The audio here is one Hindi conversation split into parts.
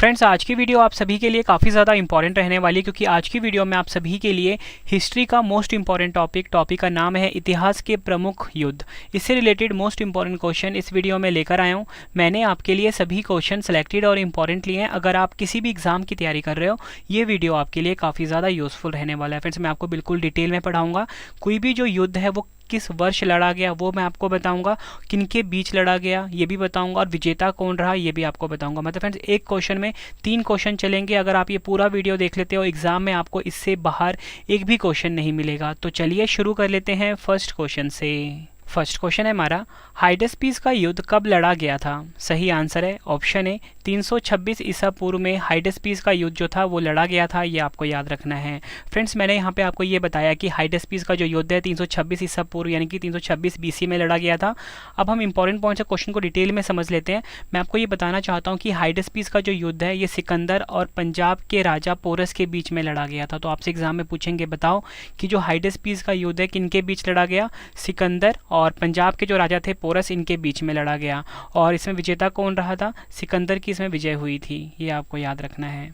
फ्रेंड्स, आज की वीडियो आप सभी के लिए काफ़ी ज़्यादा इंपॉर्टेंट रहने वाली है, क्योंकि आज की वीडियो में आप सभी के लिए हिस्ट्री का मोस्ट इंपॉर्टेंट टॉपिक का नाम है इतिहास के प्रमुख युद्ध। इससे रिलेटेड मोस्ट इंपॉर्टेंट क्वेश्चन इस वीडियो में लेकर आया हूँ। मैंने आपके लिए सभी क्वेश्चन सेलेक्टेड और इंपॉर्टेंट लिए हैं। अगर आप किसी भी एग्जाम की तैयारी कर रहे हो, ये वीडियो आपके लिए काफ़ी ज़्यादा यूजफुल रहने वाला है। फ्रेंड्स, मैं आपको बिल्कुल डिटेल में पढ़ाऊँगा। कोई भी जो युद्ध है वो किस वर्ष लड़ा गया वो मैं आपको बताऊंगा, किनके बीच लड़ा गया ये भी बताऊंगा, और विजेता कौन रहा ये भी आपको बताऊंगा। मतलब फ्रेंड्स, एक क्वेश्चन में 3 क्वेश्चन चलेंगे। अगर आप ये पूरा वीडियो देख लेते हो, एग्जाम में आपको इससे बाहर एक भी क्वेश्चन नहीं मिलेगा। तो चलिए शुरू कर लेते हैं फर्स्ट क्वेश्चन से। फर्स्ट क्वेश्चन है हमारा, हाइडेस्पीस का युद्ध कब लड़ा गया था? सही आंसर है ऑप्शन ए 326 ईसा पूर्व में हाइडेस्पीस का युद्ध जो था वो लड़ा गया था। ये आपको याद रखना है। फ्रेंड्स, मैंने यहाँ पे आपको ये बताया कि हाइडेस्पीस का जो युद्ध है 326 ईसा पूर्व यानी कि 326 बीसी में लड़ा गया था। अब हम इंपॉर्टेंट पॉइंट्स ऑफ क्वेश्चन को डिटेल में समझ लेते हैं। मैं आपको ये बताना चाहता हूँ कि हाइडेस्पीस का जो युद्ध है ये सिकंदर और पंजाब के राजा पोरस के बीच में लड़ा गया था। तो आपसे एग्जाम में पूछेंगे, बताओ कि जो हाइडेस्पीस का युद्ध है किनके बीच लड़ा गया? सिकंदर और पंजाब के जो राजा थे पोरस, इनके बीच में लड़ा गया। और इसमें विजेता कौन रहा था? सिकंदर की इसमें विजय हुई थी। ये आपको याद रखना है।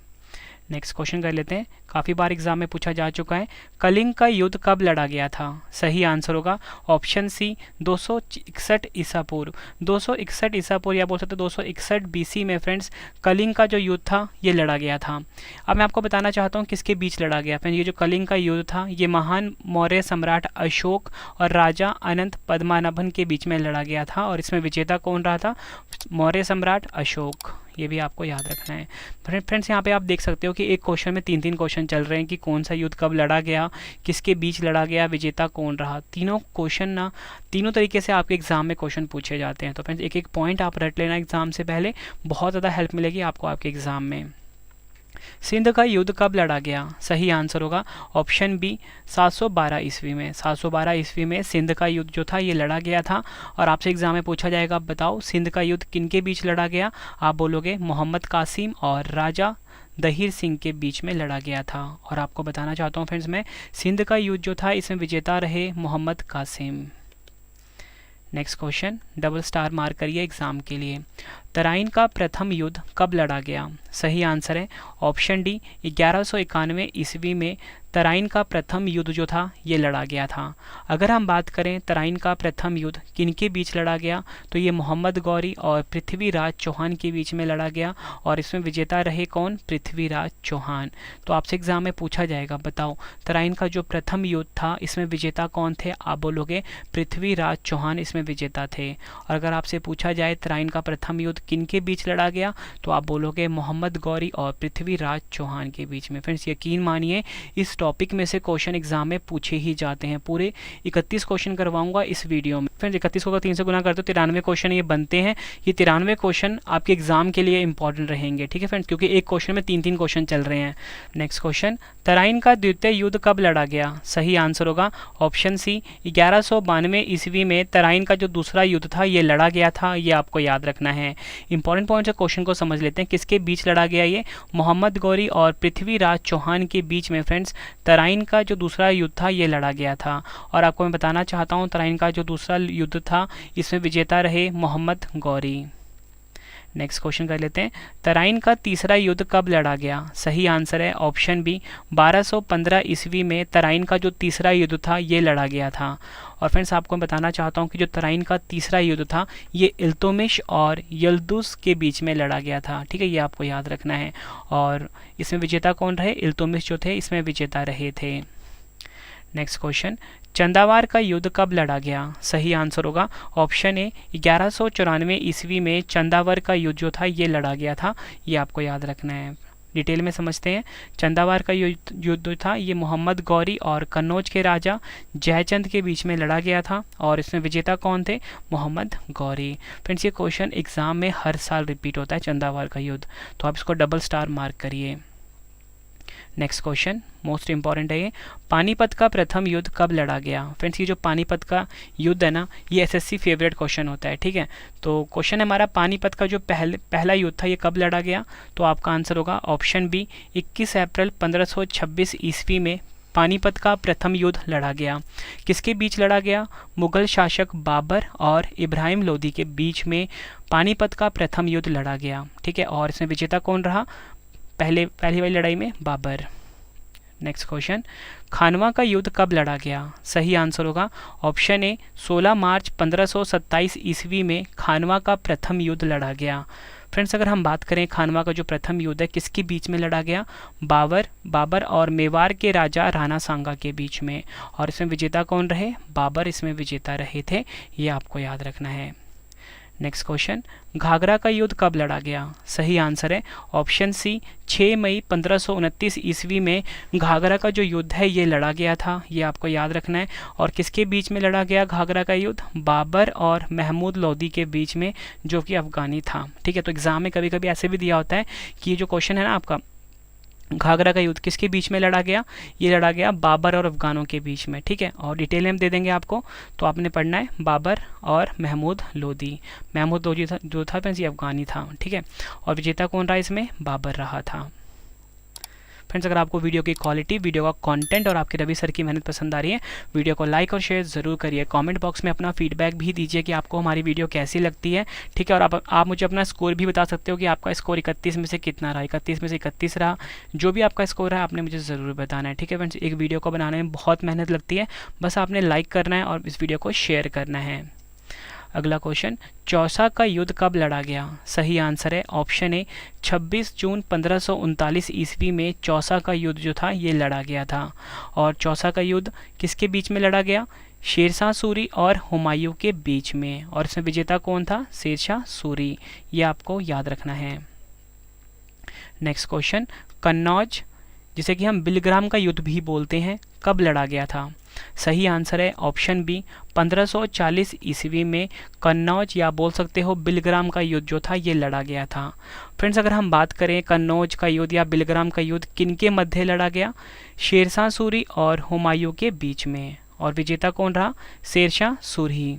नेक्स्ट क्वेश्चन कर लेते हैं, काफ़ी बार एग्जाम में पूछा जा चुका है। कलिंग का युद्ध कब लड़ा गया था? सही आंसर होगा ऑप्शन सी 261 ईसा पूर्व। 261 ईसा पूर्व या बोल सकते 261 बीसी में फ्रेंड्स कलिंग का जो युद्ध था ये लड़ा गया था। अब मैं आपको बताना चाहता हूँ किसके बीच लड़ा गया। फ्रेंड्स, ये जो कलिंग का युद्ध था ये महान मौर्य सम्राट अशोक और राजा अनंत पद्मनाभन के बीच में लड़ा गया था। और इसमें विजेता कौन रहा था? मौर्य सम्राट अशोक। ये भी आपको याद रखना है। फ्रेंड्स, यहाँ पे आप देख सकते हो कि एक क्वेश्चन में 3 क्वेश्चन चल रहे हैं कि कौन सा युद्ध कब लड़ा गया, किसके बीच लड़ा गया, विजेता कौन रहा। तीनों क्वेश्चन ना तीनों तरीके से आपके एग्जाम में क्वेश्चन पूछे जाते हैं। तो फ्रेंड्स, एक एक पॉइंट आप रट लेना एग्जाम से पहले, बहुत ज़्यादा हेल्प मिलेगी आपको आपके एग्जाम में। सिंध का युद्ध कब लड़ा गया? सही आंसर होगा ऑप्शन बी 712 ईस्वी में। 712 ईस्वी में सिंध का युद्ध जो था ये लड़ा गया था। और आपसे एग्जाम में पूछा जाएगा, बताओ सिंध का युद्ध किनके बीच लड़ा गया? आप बोलोगे मोहम्मद कासिम और राजा दहीर सिंह के बीच में लड़ा गया था। और आपको बताना चाहता हूँ फ्रेंड्स, मैं सिंध का युद्ध जो था इसमें विजेता रहे Mohammed Qasim. Next question, double star mark करिए एग्जाम के लिए। तराइन का प्रथम युद्ध कब लड़ा गया? सही आंसर है ऑप्शन डी 1191 ईस्वी में तराइन का प्रथम युद्ध जो था ये लड़ा गया था। अगर हम बात करें तराइन का प्रथम युद्ध किनके बीच लड़ा गया, तो ये मोहम्मद गौरी और पृथ्वीराज चौहान के बीच में लड़ा गया। और इसमें विजेता रहे कौन? पृथ्वीराज चौहान। तो आपसे एग्जाम में पूछा जाएगा, बताओ तराइन का जो प्रथम युद्ध था इसमें विजेता कौन थे? आप बोलोगे पृथ्वीराज चौहान इसमें विजेता थे। और अगर आपसे पूछा जाए तराइन का प्रथम युद्ध किनके बीच लड़ा गया, तो आप बोलोगे मोहम्मद गौरी और पृथ्वीराज चौहान के बीच में। फ्रेंड्स, यकीन मानिए इस टॉपिक में से क्वेश्चन एग्जाम में पूछे ही जाते हैं। पूरे 31 क्वेश्चन करवाऊंगा इस वीडियो में। फ्रेंड्स, 31 को 3 से गुना करते हो 93 क्वेश्चन ये बनते हैं। ये 93 क्वेश्चन आपके एग्जाम के लिए इंपॉर्टेंट रहेंगे, ठीक है फ्रेंड्स, क्योंकि एक क्वेश्चन में 3 क्वेश्चन चल रहे हैं। नेक्स्ट क्वेश्चन, तराइन का द्वितीय युद्ध कब लड़ा गया? सही आंसर होगा ऑप्शन सी 1192 ईस्वी में तराइन का जो दूसरा युद्ध था ये लड़ा गया था। ये आपको याद रखना है। इंपॉर्टेंट पॉइंट से क्वेश्चन को समझ लेते हैं, किसके बीच लड़ा गया? ये मोहम्मद गौरी और पृथ्वीराज चौहान के बीच में फ्रेंड्स तराइन का जो दूसरा युद्ध था ये लड़ा गया था। और आपको मैं बताना चाहता हूँ तराइन का जो दूसरा युद्ध था इसमें विजेता रहे मोहम्मद गौरी। नेक्स्ट क्वेश्चन कर लेते हैं, तराइन का तीसरा युद्ध कब लड़ा गया? सही आंसर है ऑप्शन बी 1215 ईस्वी में तराइन का जो तीसरा युद्ध था ये लड़ा गया था। और फ्रेंड्स, आपको मैं बताना चाहता हूँ कि जो तराइन का तीसरा युद्ध था ये इल्तुतमिश और यल्दुस के बीच में लड़ा गया था, ठीक है, ये आपको याद रखना है। और इसमें विजेता कौन रहे? इल्तुतमिश जो थे इसमें विजेता रहे थे। नेक्स्ट क्वेश्चन, चंदावार का युद्ध कब लड़ा गया? सही आंसर होगा ऑप्शन ए 1194 ईस्वी में चंदावर का युद्ध जो था ये लड़ा गया था। ये आपको याद रखना है। डिटेल में समझते हैं। चंदावार का युद्ध था ये मोहम्मद गौरी और कन्नौज के राजा जयचंद के बीच में लड़ा गया था। और इसमें विजेता कौन थे? मोहम्मद गौरी। फ्रेंड्स, ये क्वेश्चन एग्जाम में हर साल रिपीट होता है, चंदावार का युद्ध, तो आप इसको डबल स्टार मार्क करिए। नेक्स्ट क्वेश्चन मोस्ट इंपॉर्टेंट है ये, पानीपत का प्रथम युद्ध कब लड़ा गया? फ्रेंड्स, ये जो पानीपत का युद्ध है ना ये एसएससी फेवरेट क्वेश्चन होता है, ठीक है। तो क्वेश्चन है हमारा, पानीपत का जो पहला युद्ध था ये कब लड़ा गया? तो आपका आंसर होगा ऑप्शन बी 21 अप्रैल 1526 ईस्वी में पानीपत का प्रथम युद्ध लड़ा गया? किसके बीच लड़ा गया? मुगल शासक बाबर और इब्राहिम लोदी के बीच में पानीपत का प्रथम युद्ध लड़ा गया। ठीक है, और इसमें विजेता कौन रहा? पहली वाली लड़ाई में बाबर। नेक्स्ट क्वेश्चन, खानवा का युद्ध कब लड़ा गया? सही आंसर होगा ऑप्शन ए 16 मार्च 1527 ईस्वी में खानवा का प्रथम युद्ध लड़ा गया। फ्रेंड्स, अगर हम बात करें खानवा का जो प्रथम युद्ध है किसके बीच में लड़ा गया? बाबर और मेवाड़ के राजा राणा सांगा के बीच में। और इसमें विजेता कौन रहे? बाबर इसमें विजेता रहे थे, ये आपको याद रखना है। नेक्स्ट क्वेश्चन, घाघरा का युद्ध कब लड़ा गया? सही आंसर है ऑप्शन सी 6 मई 1529 ईस्वी में घाघरा का जो युद्ध है ये लड़ा गया था, ये आपको याद रखना है। और किसके बीच में लड़ा गया घाघरा का युद्ध? बाबर और महमूद लोदी के बीच में, जो कि अफगानी था। ठीक है, तो एग्जाम में कभी कभी ऐसे भी दिया होता है कि ये जो क्वेश्चन है ना आपका, घाघरा का युद्ध किसके बीच में लड़ा गया? ये लड़ा गया बाबर और अफगानों के बीच में। ठीक है, और डिटेल में हम दे देंगे आपको, तो आपने पढ़ना है बाबर और महमूद लोदी। महमूद लोदी जो था ये अफगानी था। ठीक है, और विजेता कौन रहा इसमें? बाबर रहा था। फ्रेंड्स, अगर आपको वीडियो की क्वालिटी, वीडियो का कंटेंट और आपके रवि सर की मेहनत पसंद आ रही है, वीडियो को लाइक और शेयर ज़रूर करिए। कमेंट बॉक्स में अपना फीडबैक भी दीजिए कि आपको हमारी वीडियो कैसी लगती है। ठीक है, और आप मुझे अपना स्कोर भी बता सकते हो कि आपका स्कोर 31 में से कितना रहा, 31 में से 31 रहा। जो भी आपका स्कोर है आपने मुझे ज़रूर बताना है। ठीक है फ्रेंड्स, एक वीडियो को बनाने में बहुत मेहनत लगती है, बस आपने लाइक करना है और इस वीडियो को शेयर करना है। अगला क्वेश्चन, चौसा का युद्ध कब लड़ा गया? सही आंसर है ऑप्शन ए 26 जून 1539 ईस्वी में चौसा का युद्ध जो था ये लड़ा गया था। और चौसा का युद्ध किसके बीच में लड़ा गया? शेरशाह सूरी और हुमायूं के बीच में। और इसमें विजेता कौन था? शेरशाह सूरी, ये आपको याद रखना है। नेक्स्ट क्वेश्चन, कन्नौज जिसे कि हम बिलग्राम का युद्ध भी बोलते हैं, कब लड़ा गया था? सही आंसर है ऑप्शन बी 1540 ईस्वी में कन्नौज या बोल सकते हो बिलग्राम का युद्ध जो था ये लड़ा गया था। फ्रेंड्स, अगर हम बात करें कन्नौज का युद्ध या बिलग्राम का युद्ध किनके मध्य लड़ा गया? शेरशाह सूरी और हुमायूं के बीच में। और विजेता कौन रहा? शेरशाह सूरी।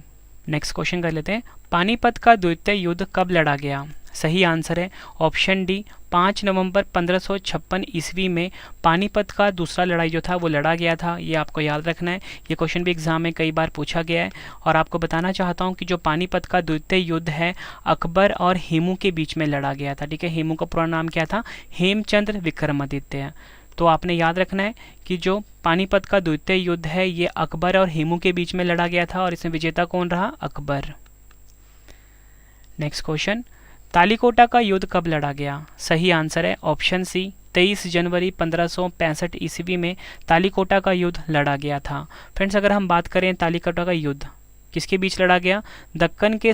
नेक्स्ट क्वेश्चन कर लेते हैं, पानीपत का द्वितीय युद्ध कब लड़ा गया? सही आंसर है ऑप्शन डी 5 नवंबर 1556 ईस्वी में पानीपत का दूसरा लड़ाई जो था वो लड़ा गया था, ये आपको याद रखना है। ये क्वेश्चन भी एग्जाम में कई बार पूछा गया है। और आपको बताना चाहता हूँ कि जो पानीपत का द्वितीय युद्ध है अकबर और हेमू के बीच में लड़ा गया था। ठीक है, हेमू का पूरा नाम क्या था? हेमचंद्र विक्रमादित्य। तो आपने याद रखना है कि जो पानीपत का द्वितीय युद्ध है ये अकबर और हेमू के बीच में लड़ा गया था और इसमें विजेता कौन रहा? अकबर। नेक्स्ट क्वेश्चन, तालीकोटा का युद्ध कब लड़ा गया? सही आंसर है ऑप्शन सी 23 जनवरी 1565 ईस्वी में तालीकोटा का युद्ध लड़ा गया था। फ्रेंड्स, अगर हम बात करें तालीकोटा का युद्ध किसके बीच लड़ा गया? दक्कन के